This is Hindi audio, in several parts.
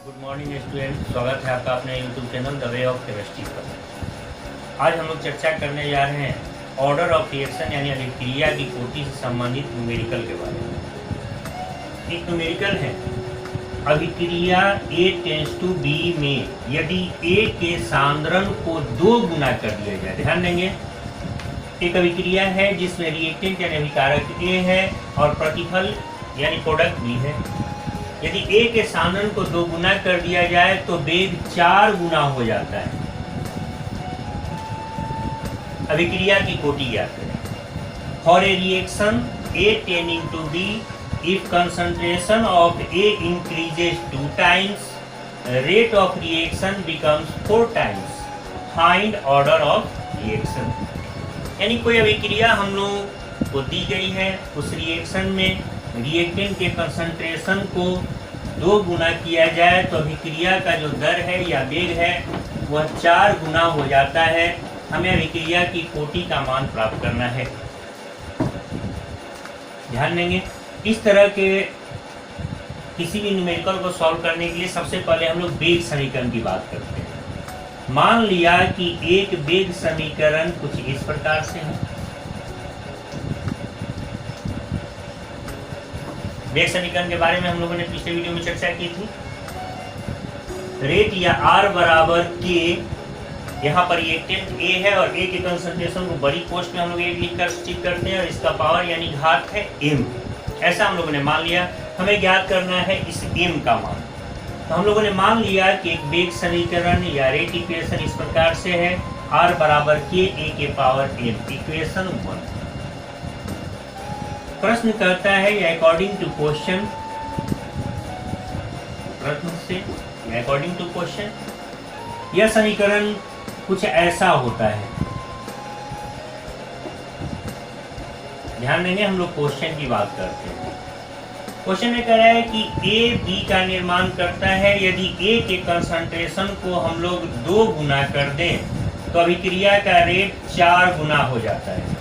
गुड मॉर्निंग स्टूडेंट, स्वागत है आपका अपने YouTube channel the way of chemistry पर। आज हम लोग चर्चा करने जा रहे हैं ऑर्डर ऑफ रिएक्शन यानी अभिक्रिया की कोटि से संबंधित न्यूमेरिकल के बारे में। एक न्यूमेरिकल है, अभिक्रिया A टेंड्स टू B में यदि A के सांद्रण को 2 गुना कर दिया जाए। ध्यान देंगे, एक अभिक्रिया है जिसमें रिएक्टेंट यानी अभिकारक A है और प्रतिफल यानी प्रोडक्ट B है। यदि A के सांद्रण को 2 गुना कर दिया जाए तो वेग 4 गुना हो जाता है। अभिक्रिया की कोटि ज्ञात करें। For a reaction A tending to B, if concentration of A increases 2 times, rate of reaction becomes 4 times. Find order of reaction. यानी कोई अभिक्रिया हम लोग को दी गई है, उस रिएक्शन में रिएक्टेंट के कंसंट्रेशन को 2 गुना किया जाए तो अभिक्रिया का जो दर है या वेग है वह 4 गुना हो जाता है। हमें अभिक्रिया की कोटि का मान प्राप्त करना है। ध्यान देंगे, इस तरह के किसी भी न्यूमेरिकल को सॉल्व करने के लिए सबसे पहले हम लोग वेग समीकरण की बात करते हैं। मान लिया कि एक वेग समीकरण कुछ इस प्रकार से है। वेग समीकरण के बारे में हम लोगों ने पिछले वीडियो में चर्चा की थी। रेट या R बराबर K, यहाँ पर रिएक्टेंट A है और A के कंसंट्रेशन को बड़ी पोस्ट में हम लोग 1 लिखकर स्टिक करते हैं और इसका पावर यानी घात है M। ऐसा हम लोगों ने मान लिया। हमें ज्ञात करना है इस M का मान। तो हम लोगों ने मान लिया कि एक वेग समीकरण या रेट इक्वेशन इस प्रकार से है, R बराबर K A के पावर M, इक्वेशन 1। प्रश्न कहता है अकॉर्डिंग टू क्वेश्चन, प्रश्न से अकॉर्डिंग टू क्वेश्चन यह समीकरण कुछ ऐसा होता है। ध्यान देंगे, हम लोग क्वेश्चन की बात करते हैं। क्वेश्चन में कह रहा है कि A B का निर्माण करता है। यदि A के कंसंट्रेशन को हम लोग 2 गुना कर दें तो अभिक्रिया का रेट 4 गुना हो जाता है।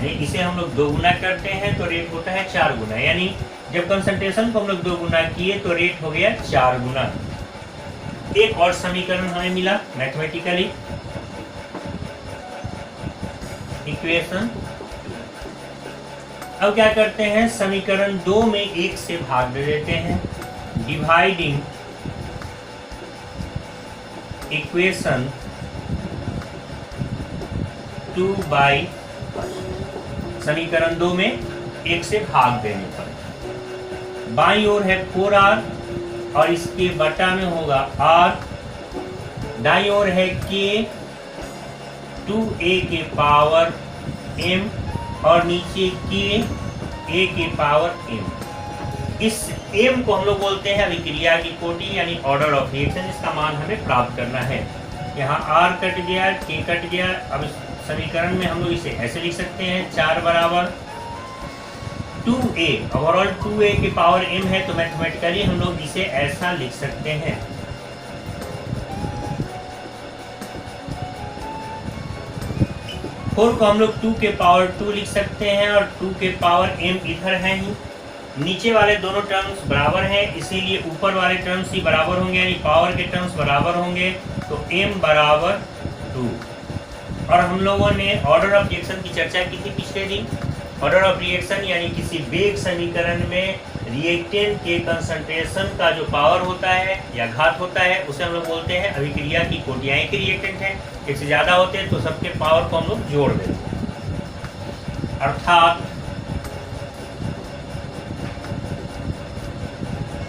इसे हम लोग 2 गुना करते हैं तो रेट होता है 4 गुना, यानी जब कंसंट्रेशन को हम लोग 2 गुना किए तो रेट हो गया 4 गुना। एक और समीकरण हमें मिला मैथमेटिकली, इक्वेशन। अब क्या करते हैं, समीकरण 2 में 1 से भाग दे देते हैं। डिवाइडिंग इक्वेशन 2 बाई, समीकरण 2 में 1 से भाग देने पर बाईं ओर है 4R और इसके बटा में होगा R। दाईं ओर है K 2A के पावर M और नीचे K A के पावर M। इस M को हम लोग बोलते हैं अभिक्रिया की कोटि यानी ऑर्डर ऑफ रिएक्शन। इसका मान हमें प्राप्त करना है। यहाँ R कट गया, K कट गया। अब समीकरण में हम लोग इसे ऐसे लिख सकते हैं, 4 बराबर 2A, ओवरऑल 2A के पावर M है तो मैथमेटिकली हम लोग इसे ऐसा लिख सकते हैं। फोर को हम लोग 2 के पावर 2 लिख सकते हैं और 2 के पावर M इधर है ही। नीचे वाले दोनों टर्म्स बराबर हैं, इसीलिए ऊपर वाले टर्म्स ही बराबर होंगे, यानी पावर के टर्म्स बराबर होंगे तो M बराबर 2। और हम लोगों ने ऑर्डर ऑफ रिएक्शन की चर्चा की थी पिछले दिन। ऑर्डर ऑफ रिएक्शन यानी किसी वेग समीकरण में रिएक्टेंट के कंसंट्रेशन का जो पावर होता है या घात होता है उसे हम लोग बोलते हैं अभिक्रिया की कोटि। एक रिएक्टेंट है, एक से ज़्यादा होते हैं तो सबके पावर को हम लोग जोड़ देते हैं। अर्थात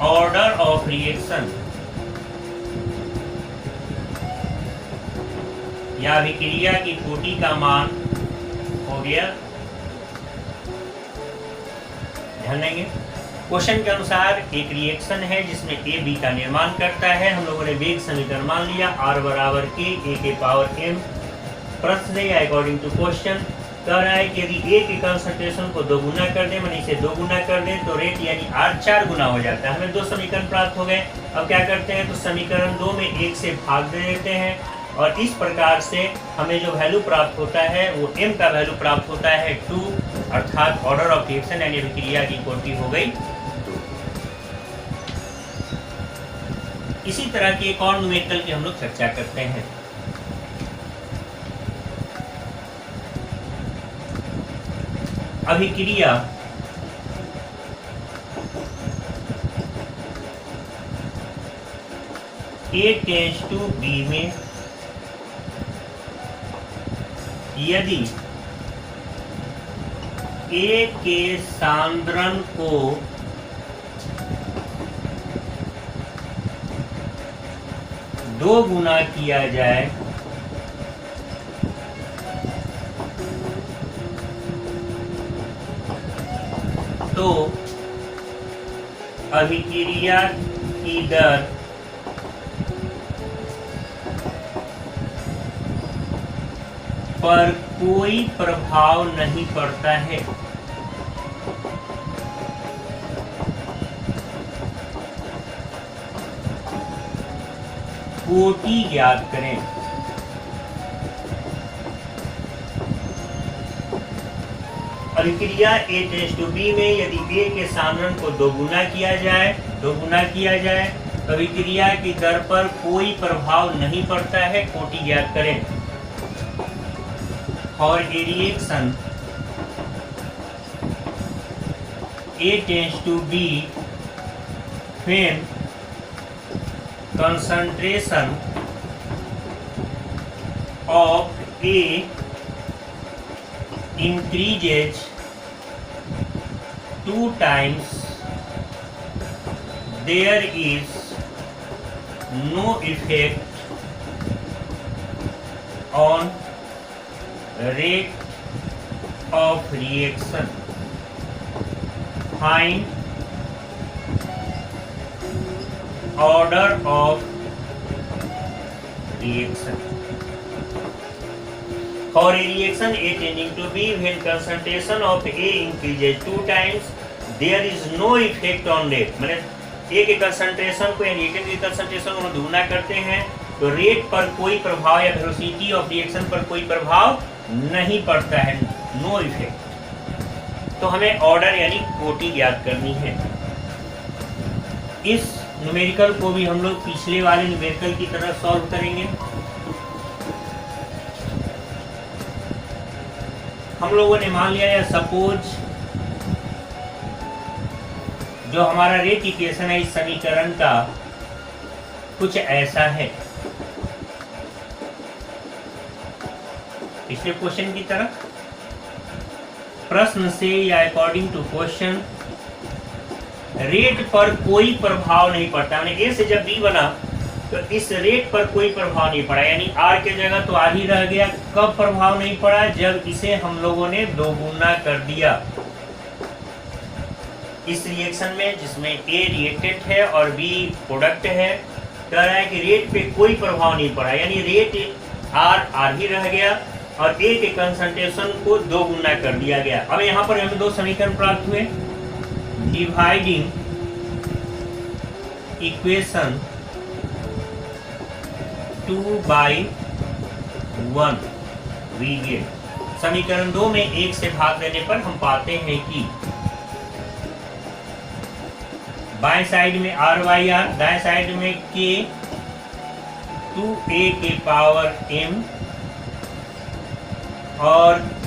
ऑर्डर ऑफ रिएक्शन या अभिक्रिया की कोटि का मान हो गया। ध्यान देंगे, क्वेश्चन के अनुसार एक रिएक्शन है जिसमें A B का निर्माण करता है। हम लोगों ने वेग समीकरण मान लिया, R बराबर K A के पावर M। प्रश्न है अकॉर्डिंग टू क्वेश्चन कह रहा है कि यदि A के कंसंट्रेशन को 2 गुना कर दें, मैंने इसे 2 गुना कर दें तो रेट यानी R 4 गुना हो जाता है। हमें 2 समीकरण प्राप्त हो गए। अब क्या करते हैं, तो समीकरण 2 में 1 से भाग दे देते हैं और इस प्रकार से हमें जो वैल्यू प्राप्त होता है वो M का वैल्यू प्राप्त होता है 2, अर्थात ऑर्डर ऑफ रिएक्शन यानी अभिक्रिया की कोटि हो गई 2। इसी तरह की एक और न्यूमेरिकल की हम लोग चर्चा करते हैं। अभिक्रिया A टेंड्स टू B में यदि A के सांद्रण को दो गुना किया जाए तो अभिक्रिया की दर पर कोई प्रभाव नहीं पड़ता है। कोटि ज्ञात करें। अभिक्रिया A टेंड्स टू B में यदि A के सांद्रण को दोगुना किया जाए तो अभिक्रिया की दर पर कोई प्रभाव नहीं पड़ता है। कोटि ज्ञात करें। For a reaction A tends to B when concentration of A increases 2 times, there is no effect on rate of reaction. Find order of reaction. For a reaction A tending to B, when concentration of A increases 2 times, there is no effect on rate. मैंने A के कंसंट्रेशन को या रिएक्टेंट के कंसंट्रेशन को दोगुना करते हैं तो रेट पर कोई प्रभाव या वेलोसिटी ऑफ रिएक्शन पर कोई प्रभाव नहीं पड़ता है, नो इफेक्ट। तो हमें ऑर्डर यानी कोटि ज्ञात करनी है। इस न्यूमेरिकल को भी हम लोग पिछले वाले न्यूमेरिकल की तरह सॉल्व करेंगे। हम लोगों ने मान लिया या सपोज जो हमारा रेट इक्वेशन है इस समीकरण का कुछ ऐसा है, पिछले क्वेश्चन की तरह। प्रश्न से या अकॉर्डिंग टू क्वेश्चन रेट पर कोई प्रभाव नहीं पड़ता। मैंने ए से जब बी बना तो इस रेट पर कोई प्रभाव नहीं पड़ा, यानी आर के जगह तो आर ही रह गया। कब प्रभाव नहीं पड़ा? जब इसे हम लोगों ने दोगुना कर दिया। इस रिएक्शन में जिसमें ए रिएक्टेंट है और बी प्रोडक्ट है, कह रहा है कि रेट पे कोई प्रभाव नहीं पड़ा, यानी रेट आर ही रह गया और ए के कंसंट्रेशन को दोगुना कर दिया गया। अब यहाँ पर हमें दो समीकरण प्राप्त हुए। Dividing equation 2/1 we get. समीकरण 2 में 1 से भाग देने पर हम पाते हैं कि बाएं साइड में r/r, दाएं साइड में k 2a के पावर m और k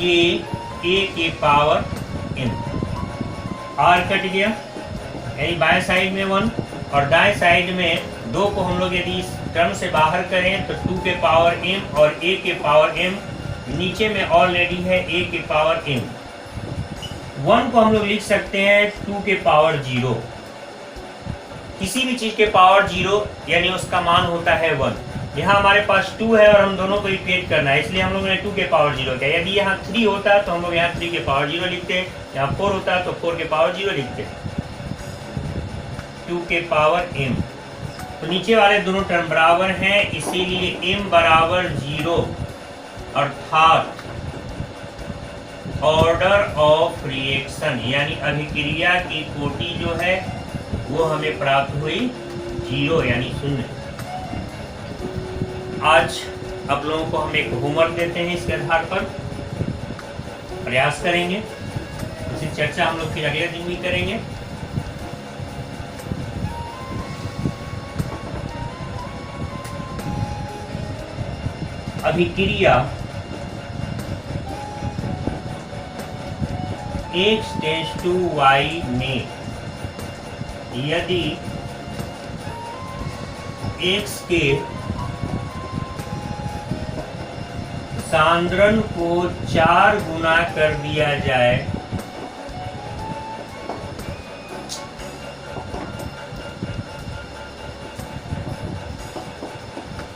a के पावर m। r कट गया, यानी बाएं साइड में 1 और दाएं साइड में 2 को हम लोग यदि इस टर्म से बाहर करें तो 2 के पावर m और a के पावर m, नीचे में ऑलरेडी है a के पावर m। 1 को हम लोग लिख सकते हैं 2 के पावर 0। किसी भी चीज के पावर 0 यानी उसका मान होता है 1। यहाँ हमारे पास 2 है और हम दोनों को इक्वेट करना है, इसलिए हम लोगों ने 2 के पावर 0 किया। यदि यहाँ 3 होता तो हम लोग यहाँ 3 के पावर 0 लिखते, यहाँ 4 होता तो 4 के पावर 0 लिखते, 2 के पावर m। तो नीचे वाले दोनों टर्म बराबर हैं, इसीलिए m बराबर 0, अर्थात ऑर्डर ऑफ रिएक्शन यानी अभिक्रिया की कोटि जो है वो हमें प्राप्त हुई 0 यानी 0। आज आप लोगों को हम एक होमवर्क देते हैं, इसके आधार पर प्रयास करेंगे। इसी चर्चा हम लोग फिर अगले दिन भी करेंगे। अभिक्रिया X टेंड्स टू Y में यदि X के सांद्रण को 4 गुना कर दिया जाए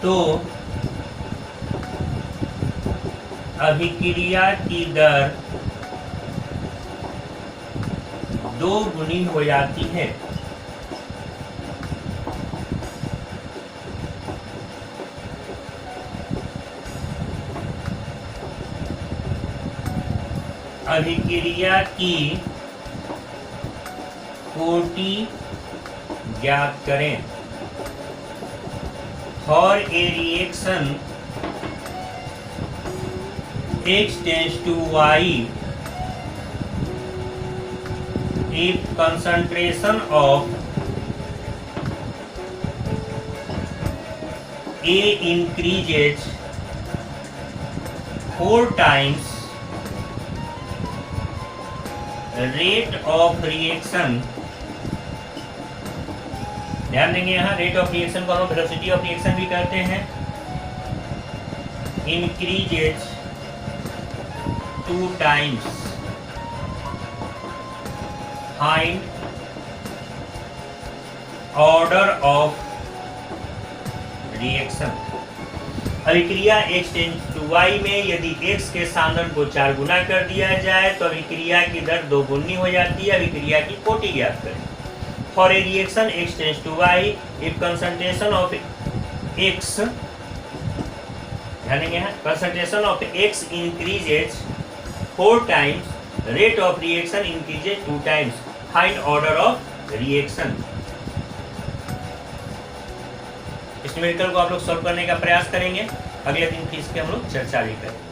तो अभिक्रिया की दर 2 गुनी हो जाती है। अभिक्रिया की कोटि ज्ञात करें। For a reaction X tends to Y, if concentration of A increases 4 times rate of reaction, ध्यान देंगे यहाँ रेट ऑफ रिएक्शन को हम वेलोसिटी ऑफ रिएक्शन भी कहते हैं, increases 2 times, find order of reaction. अभिक्रिया X टेंड्स टू Y में यदि X के सांद्रण को 4 गुना कर दिया जाए तो अभिक्रिया की दर 2 गुनी हो जाती है। अभिक्रिया की कोटि ज्ञात करें। For a reaction X tends to Y, if concentration of X, ध्यान देंगे यहाँ, concentration of X increases 4 times, rate of reaction increases 2 times, find order of reaction। इस न्यूमेरिकल को आप लोग सॉल्व करने का प्रयास करेंगे। अगले दिन फिर इसके हम लोग चर्चा भी करेंगे।